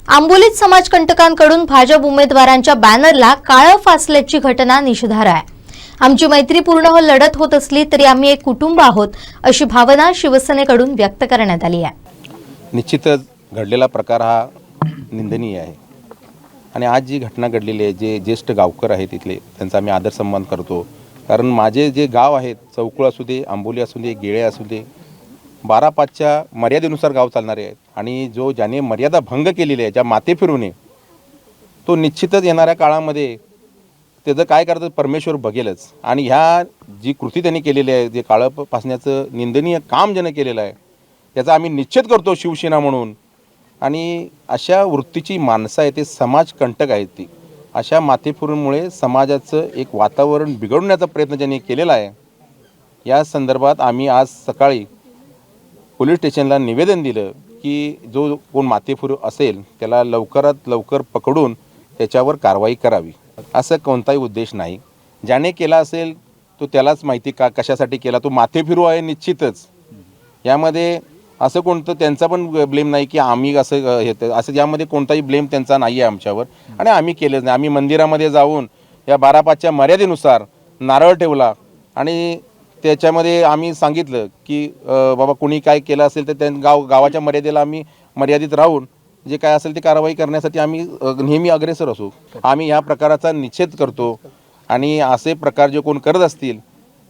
आंबोलीत समाजकंटकांकडून भाजप उमेदवारांच्या बॅनरला काळं फासल्याची घटना निषेधार्ह आहे। आमची मैत्रीपूर्ण लढत होत असली तरी आम्ही एक कुटुंब आहोत अशी भावना शिवसेनेकडून व्यक्त करण्यात आली आहे। निश्चितच घडलेला प्रकार हा निंदनीय आहे आणि आज जी घटना घडलेली आहे, जे ज्येष्ठ गावकर आहेत तिथले, त्यांचा आम्ही आदर सन्मान करतो। कारण माझे जे गाव आहेत, चौकुळ असू दे, आंबोली असू दे, गेळे असू दे, 12/5च्या मर्यादेनुसार गाव चालणारे आहेत आणि ज्याने मर्यादा भंग केलेली आहे, ज्या माते फिरूने, तो निश्चितच येणाऱ्या काळामध्ये त्याचं काय करायचं परमेश्वर बघेलच। आणि ह्या जी कृती त्यांनी केलेली आहे, जे काळं फासण्याचं निंदनीय काम ज्यानं केलेलं आहे, त्याचा आम्ही निश्चित करतो शिवसेना म्हणून। आणि अशा वृत्तीची माणसं आहेत, ते समाजकंटक आहेत। ती अशा माथेफिरूंमुळे समाजाचं एक वातावरण बिघडवण्याचा प्रयत्न ज्यांनी केलेला आहे, या संदर्भात आम्ही आज सकाळी पोलीस स्टेशनला निवेदन दिलं की जो कोण माथेफिरू असेल त्याला लवकरात लवकर पकडून त्याच्यावर कारवाई करावी। असं कोणताही उद्देश नाही, ज्याने केला असेल तो त्यालाच माहिती कशासाठी केला। तो माथेफिरू आहे निश्चितच, यामध्ये असं कोणतं त्यांचा पण ब्लेम नाही की आम्ही असं यामध्ये कोणताही ब्लेम त्यांचा नाही आहे आमच्यावर आणि आम्ही केलेच नाही। आम्ही मंदिरामध्ये जाऊन या 12/5च्या मर्यादेनुसार नारळ ठेवला आणि त्याच्यामध्ये आम्ही सांगितलं की बाबा कोणी काय केलं असेल तर गावाच्या मर्यादेला आम्ही मर्यादित राहून जे काय असेल ते कारवाई करण्यासाठी आम्ही नेहमी अग्रेसर असू। आम्ही ह्या प्रकाराचा निषेध करतो आणि असे प्रकार जे कोण करत असतील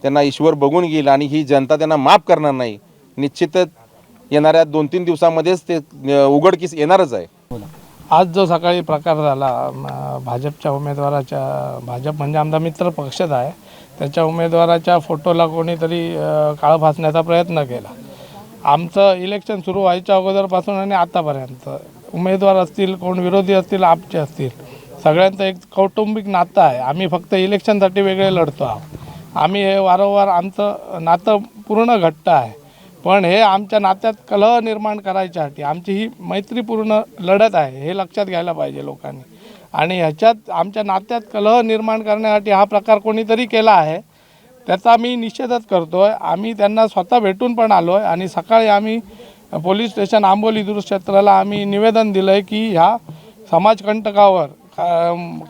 त्यांना ईश्वर बघून घेईल आणि ही जनता त्यांना माफ करणार नाही। निश्चितच येणाऱ्या 2-3 दिवसामध्येच ते उघडकीस येणारच आहे। आज जो सकाळी प्रकार झाला भाजपच्या उमेदवाराच्या, भाजप म्हणजे आमचा मित्र पक्षच आहे, त्याच्या उमेदवाराच्या फोटोला कोणीतरी काळं फासण्याचा प्रयत्न केला। आमचं इलेक्शन सुरू व्हायच्या अगोदरपासून आणि आतापर्यंत उमेदवार असतील, कोण विरोधी असतील, आपचे असतील, सगळ्यांचं एक कौटुंबिक नातं आहे। आम्ही फक्त इलेक्शनसाठी वेगळे लढतो आहोत। आम्ही हे वारंवार आमचं नातं पूर्ण घट्ट आहे, पण हे आमच्या नात्यात कलह निर्माण करायच्यासाठी आमची ही मैत्रीपूर्ण लढत आहे, हे लक्षात घ्यायला पाहिजे लोकांनी। आणि ह्याच्यात आमच्या नात्यात कलह निर्माण करण्यासाठी हा प्रकार कोणीतरी केला आहे, त्याचा मी निषेधच करतो आहे। आम्ही त्यांना स्वतः भेटून पण आलो आहे आणि सकाळी आम्ही पोलीस स्टेशन आंबोली दूरक्षेत्राला आम्ही निवेदन दिलं आहे की ह्या समाजकंटकावर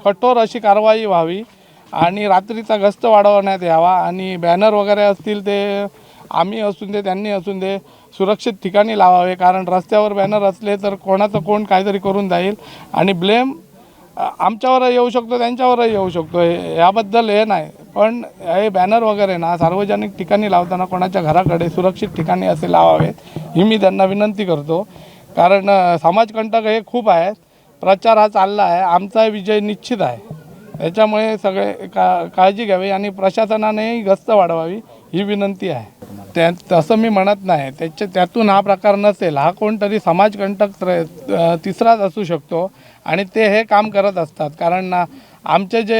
कठोर अशी कारवाई व्हावी आणि रात्रीचा गस्त वाढवण्यात यावा आणि बॅनर वगैरे असतील ते आम्ही असून दे त्यांनी असून दे सुरक्षित ठिकाणी लावावे। कारण रस्त्यावर बॅनर असले तर कोणाचं कोण काहीतरी करून जाईल आणि ब्लेम आमच्यावरही येऊ शकतो, त्यांच्यावरही येऊ शकतो, याबद्दल हे नाही। पण हे बॅनर वगैरे ना सार्वजनिक ठिकाणी लावताना कोणाच्या घराकडे सुरक्षित ठिकाणी असे लावावेत ही मी त्यांना विनंती करतो। कारण समाजकंटक हे खूप आहेत, प्रचार हा चालला आहे, आमचा विजय निश्चित आहे। त्याच्यामुळे सगळे काळजी घ्यावी आणि प्रशासनानेही गस्त वाढवावी ही विनंती आहे। तसं मी म्हणत नाही, त्यातून हा प्रकार नसेल, हा कोणतरी समाजकंटक तिसराच असू शकतो आणि ते हे काम करत असतात। कारण आमचे जे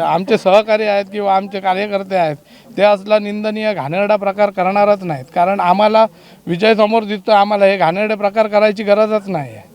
आमचे सहकारी आहेत किंवा आमचे कार्यकर्ते आहेत ते असला निंदनीय घाणेरडा प्रकार करणारच नाहीत। कारण आम्हाला विजय समोर दिसतो, आम्हाला हे घाणेरडे प्रकार करायची गरजच नाही आहे।